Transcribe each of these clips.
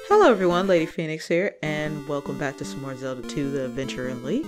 Hello everyone, LadyPhoenix here, and welcome back to some more Zelda 2, The Adventure in League.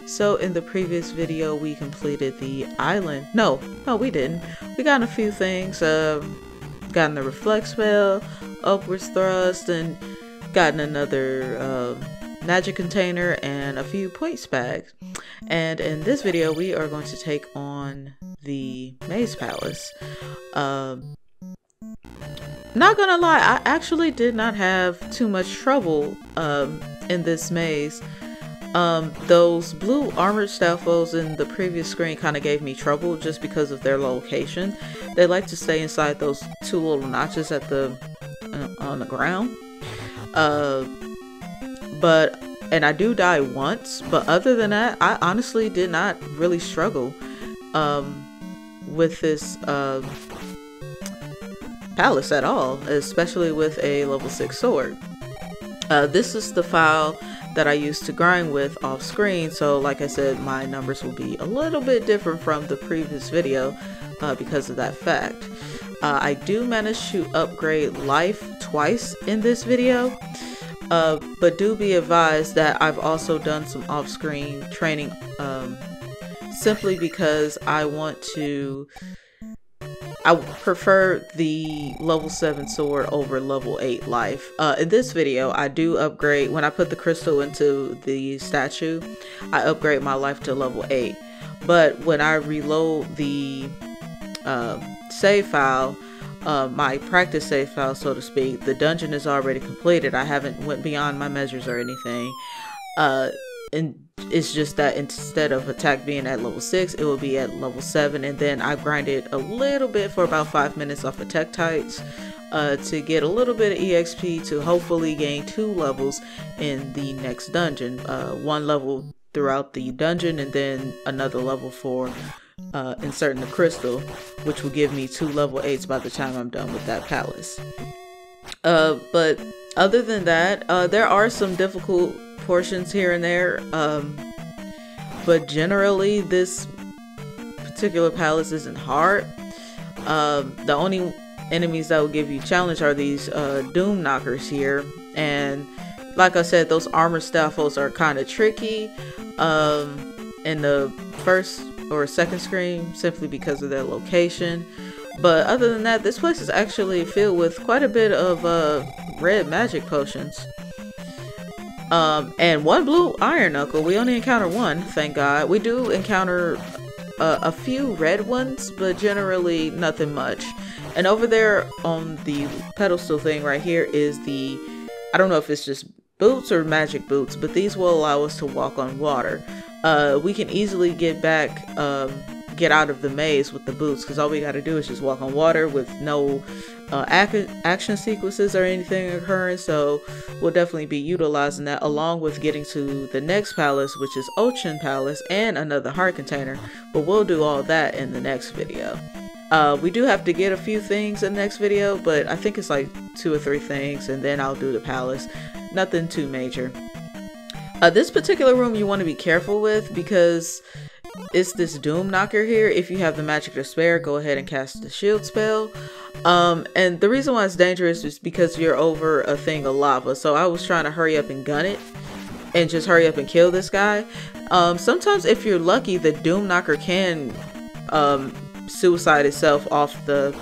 So in the previous video, we completed the island. No, we didn't. We got a few things. Gotten the reflect spell, upwards thrust, and gotten another magic container and a few points bags. And in this video, we are going to take on the Maze Palace. Not gonna lie, I actually did not have too much trouble in this maze. Those blue armored staffos in the previous screen kind of gave me trouble just because of their location. They like to stay inside those two little notches at the on the ground. And I do die once, but other than that, I honestly did not really struggle with this palace at all, especially with a level 6 sword. This is the file that I used to grind with off screen, so like I said, my numbers will be a little bit different from the previous video because of that fact. I do manage to upgrade life twice in this video, but do be advised that I've also done some off-screen training simply because I prefer the level 7 sword over level 8 life. In this video, I do upgrade, when I put the crystal into the statue, I upgrade my life to level 8. But when I reload the save file, my practice save file, so to speak, the dungeon is already completed. I haven't went beyond my measures or anything. And it's just that instead of attack being at level 6, it will be at level 7, and then I grinded a little bit for about 5 minutes off of Tektites to get a little bit of EXP to hopefully gain 2 levels in the next dungeon. 1 level throughout the dungeon and then another level for inserting the crystal, which will give me 2 level 8s by the time I'm done with that palace. But other than that, there are some difficult portions here and there, but generally this particular palace isn't hard. The only enemies that will give you challenge are these doom knockers here, and like I said, those armor staffos are kind of tricky in the first or second screen simply because of their location. But other than that, this place is actually filled with quite a bit of red magic potions. And 1 blue iron knuckle. We only encounter 1, thank God. We do encounter a few red ones, but generally nothing much. And over there on the pedestal thing right here is the, I don't know if it's just boots or magic boots, but these will allow us to walk on water. We can easily get out of the maze with the boots, because all we got to do is just walk on water with no action sequences or anything occurring. So we'll definitely be utilizing that, along with getting to the next palace, which is Ocean Palace, and another heart container. But we'll do all that in the next video. We do have to get a few things in the next video, but I think it's like 2 or 3 things, and then I'll do the palace. Nothing too major. This particular room you want to be careful with, because it's this doom knocker here. If you have the magic to spare, go ahead and cast the shield spell. And the reason why it's dangerous is because you're over a thing of lava. So I was trying to hurry up and gun it and just hurry up and kill this guy. Sometimes if you're lucky, the doom knocker can suicide itself off the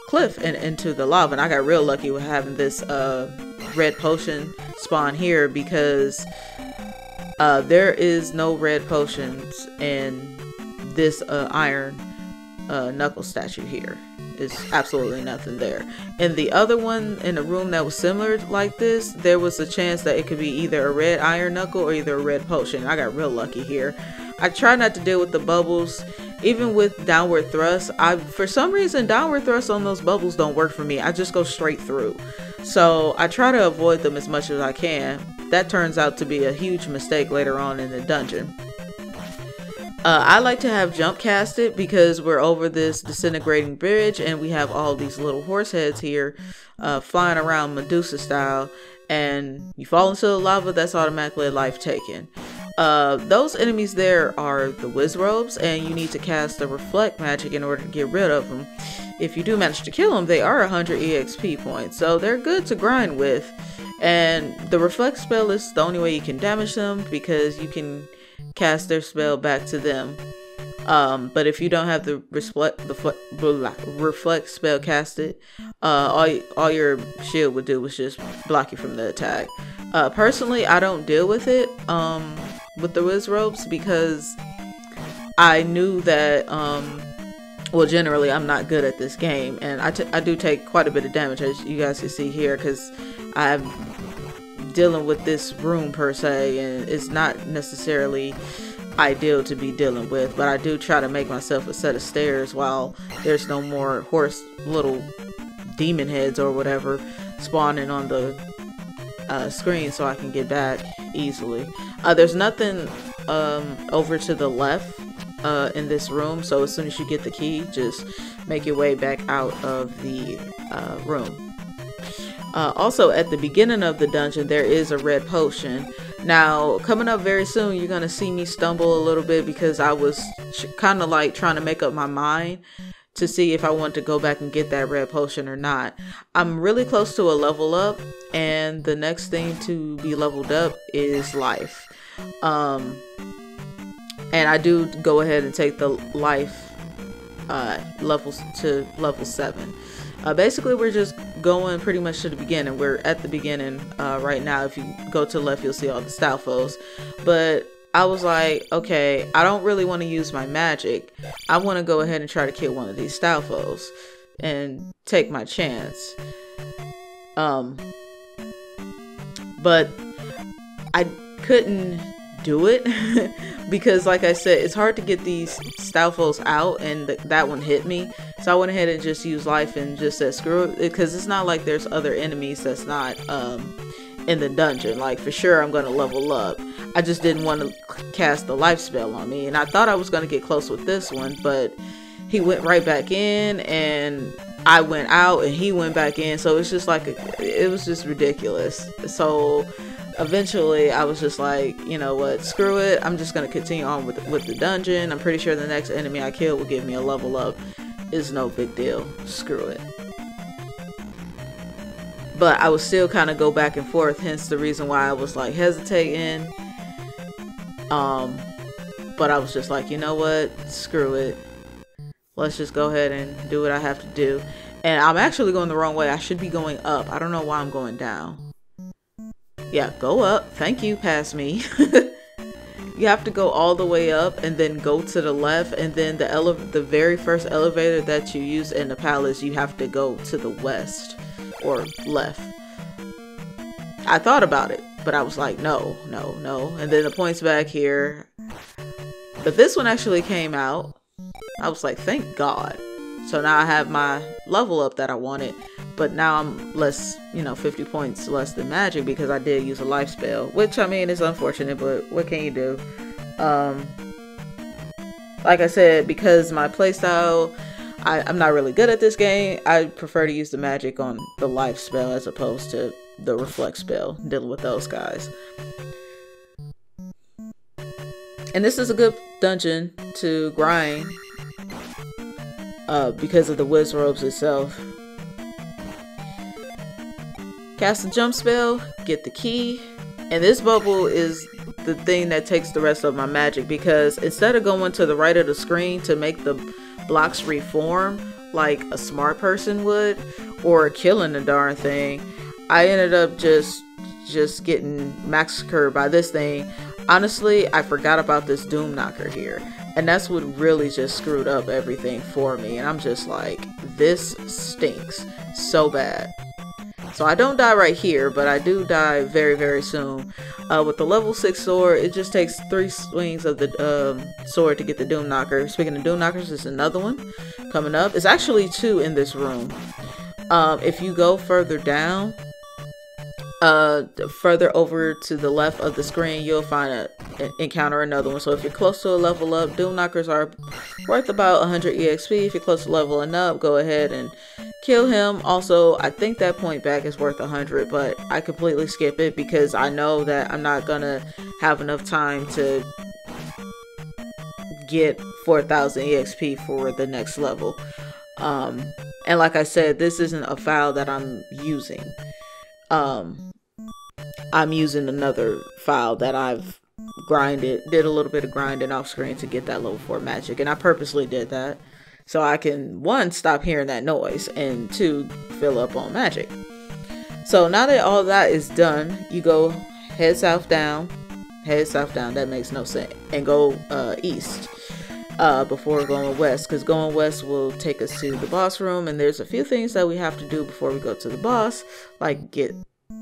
cliff and into the lava. And I got real lucky with having this red potion spawn here, because there is no red potions in this iron knuckle statue here. It's absolutely nothing there. In the other one, in a room that was similar like this, there was a chance that it could be either a red iron knuckle or either a red potion. I got real lucky here. I try not to deal with the bubbles. Even with downward thrust, for some reason downward thrust on those bubbles don't work for me. I just go straight through. So I try to avoid them as much as I can. That turns out to be a huge mistake later on in the dungeon. I like to have jump casted because we're over this disintegrating bridge and we have all these little horse heads here flying around Medusa style, and you fall into the lava, that's automatically a life taken. Those enemies there are the Wizrobes, and you need to cast a reflect magic in order to get rid of them. if you do manage to kill them, they are 100 EXP points, so they're good to grind with. And the reflect spell is the only way you can damage them, because you can cast their spell back to them. But if you don't have the reflect spell casted, all your shield would do was just block you from the attack. Personally, I don't deal with it with the Wiz Ropes, because I knew that well, generally I'm not good at this game, and I do take quite a bit of damage, as you guys can see here, because I'm dealing with this room per se, and it's not necessarily ideal to be dealing with, but I do try to make myself a set of stairs while there's no more little demon heads or whatever spawning on the screen, so I can get back easily. There's nothing over to the left in this room, so as soon as you get the key, just make your way back out of the room. Also, at the beginning of the dungeon, there is a red potion. Now, coming up very soon, you're gonna see me stumble a little bit, because I was kind of like trying to make up my mind to see if I want to go back and get that red potion or not. I'm really close to a level up, and the next thing to be leveled up is life. And I do go ahead and take the life levels to level 7. Basically, we're just going pretty much to the beginning. We're at the beginning right now. If you go to the left, you'll see all the Stalfos. But I was like, okay, I don't really want to use my magic. I want to go ahead and try to kill one of these Stalfos and take my chance. But I couldn't do it because, like I said, it's hard to get these Stalfos out, and that one hit me. So I went ahead and just used life and just said screw it, because it's not like there's other enemies that's not in the dungeon. Like, for sure I'm gonna level up. I just didn't want to cast the life spell on me, and I thought I was gonna get close with this one, but he went right back in, and I went out and he went back in, so it's just like it was just ridiculous. So eventually I was just like, you know what, screw it, I'm just gonna continue on with the dungeon. I'm pretty sure the next enemy I kill will give me a level up. It's no big deal, screw it. But I would still kind of go back and forth, hence the reason why I was like hesitating. But I was just like, you know what, screw it, let's just go ahead and do what I have to do. And I'm actually going the wrong way. I should be going up. I don't know why I'm going down. Yeah, go up. Thank you, past me. You have to go all the way up and then go to the left, and then the very first elevator that you use in the palace, you have to go to the west or left. I thought about it, but I was like, no, no, no. And then the points back here. But this one actually came out. I was like, thank God. So now I have my level up that I wanted, but now I'm less, 50 points less than magic, because I did use a life spell, which, I mean, is unfortunate, but what can you do? Like I said, because my playstyle, I'm not really good at this game, I prefer to use the magic on the life spell as opposed to the reflect spell, dealing with those guys. And this is a good dungeon to grind because of the Wiz Robes itself. Cast a jump spell, get the key, and this bubble is the thing that takes the rest of my magic, because instead of going to the right of the screen to make the blocks reform like a smart person would, or killing the darn thing, I ended up just getting massacred by this thing. Honestly, I forgot about this Doom Knocker here, and that's what really just screwed up everything for me, and I'm just like, this stinks so bad. So I don't die right here, but I do die very, very soon. With the level 6 sword, it just takes 3 swings of the sword to get the Doom Knocker. Speaking of Doom Knockers, there's another one coming up. It's actually 2 in this room. If you go further down, further over to the left of the screen, you'll encounter another one. So if you're close to a level up, Doom Knockers are worth about 100 EXP. If you're close to leveling up, go ahead and kill him. Also, I think that point back is worth 100, but I completely skip it because I know that I'm not gonna have enough time to get 4,000 EXP for the next level. And like I said, this isn't a file that I'm using. I'm using another file that I've did a little bit of grinding off screen to get that level 4 magic. And I purposely did that so I can, 1, stop hearing that noise, and 2, fill up on magic. So now that all that is done, you go head south down, that makes no sense, and go east before going west, because going west will take us to the boss room, and there's a few things that we have to do before we go to the boss, like get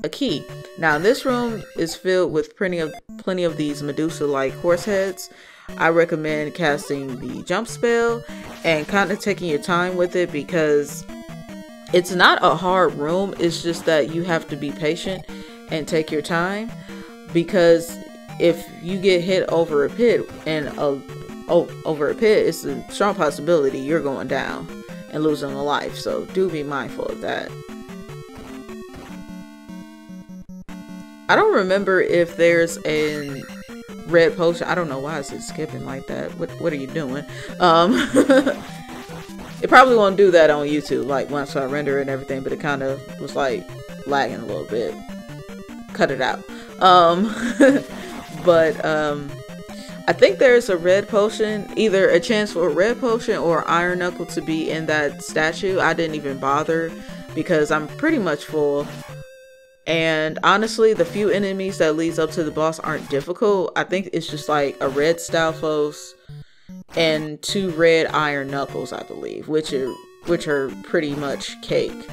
a key. Now this room is filled with plenty of these Medusa-like horse heads. I recommend casting the jump spell and kind of taking your time with it, because it's not a hard room. It's just that you have to be patient and take your time, because if you get hit over a pit it's a strong possibility you're going down and losing a life. So do be mindful of that. I don't remember if there's a red potion. I don't know why is it skipping like that. What are you doing? It probably won't do that on YouTube, like once I render it and everything, but it kind of was like lagging a little bit. Cut it out. But I think there's a red potion, either a chance for a red potion or iron knuckle to be in that statue. I didn't even bother because I'm pretty much full. And honestly, the few enemies that leads up to the boss aren't difficult. I think it's just like a red Stalfos and 2 red iron knuckles, I believe, which are pretty much cake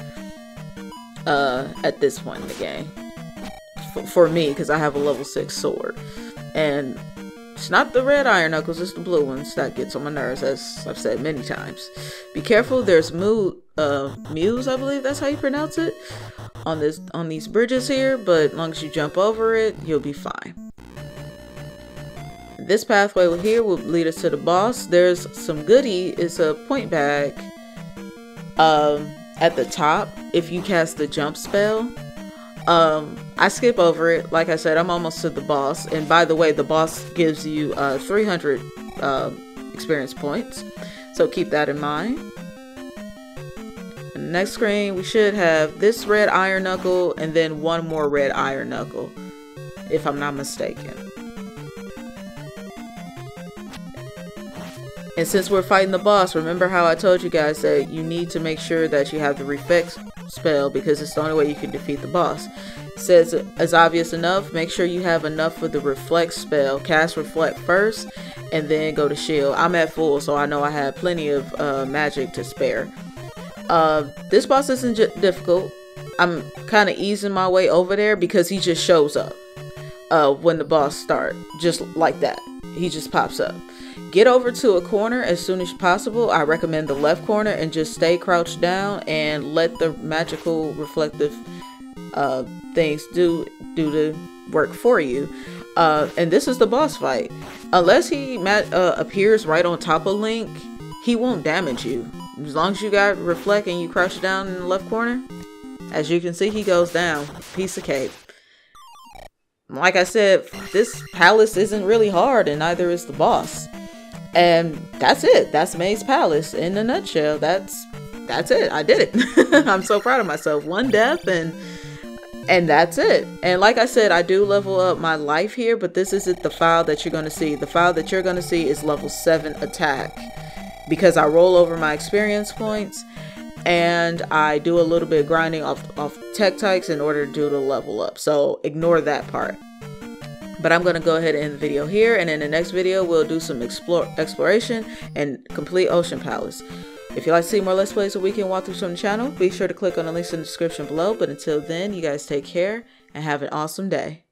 at this point in the game for me, because I have a level 6 sword. And it's not the red iron knuckles, it's the blue ones that gets on my nerves, as I've said many times. Be careful, there's Muse, I believe that's how you pronounce it, on these bridges here, but as long as you jump over it, you'll be fine. This pathway here will lead us to the boss. There's some goodie. It's a point bag at the top if you cast the jump spell. I skip over it. Like I said, I'm almost to the boss. And by the way, the boss gives you 300 experience points. So keep that in mind. In the next screen, we should have this red iron knuckle and then 1 more red iron knuckle, if I'm not mistaken. And since we're fighting the boss, remember how I told you guys that you need to make sure that you have the reflect spell, because it's the only way you can defeat the boss. It says it's obvious enough. Make sure you have enough for the reflect spell. Cast reflect first and then go to shield. I'm at full, so I know I have plenty of magic to spare. This boss isn't difficult. I'm kind of easing my way over there because he just shows up when the boss starts, just like that. He just pops up. Get over to a corner as soon as possible. I recommend the left corner and just stay crouched down and let the magical reflective things do the work for you. And this is the boss fight. Unless he appears right on top of Link, he won't damage you. As long as you got reflect and you crouch down in the left corner, as you can see, he goes down. Piece of cake. Like I said, this palace isn't really hard, and neither is the boss. And that's it. That's May's Palace in a nutshell. That's it. I did it. I'm so proud of myself. 1 death and that's it. And like I said, I do level up my life here, but this isn't the file that you're going to see. The file that you're going to see is level 7 attack, because I roll over my experience points and I do a little bit of grinding off tech types in order to do the level up. So ignore that part. But I'm going to go ahead and end the video here, and in the next video we'll do some exploration and complete Ocean Palace. If you'd like to see more Let's Plays or weekend walkthroughs from the channel, be sure to click on the links in the description below. But until then, you guys take care and have an awesome day.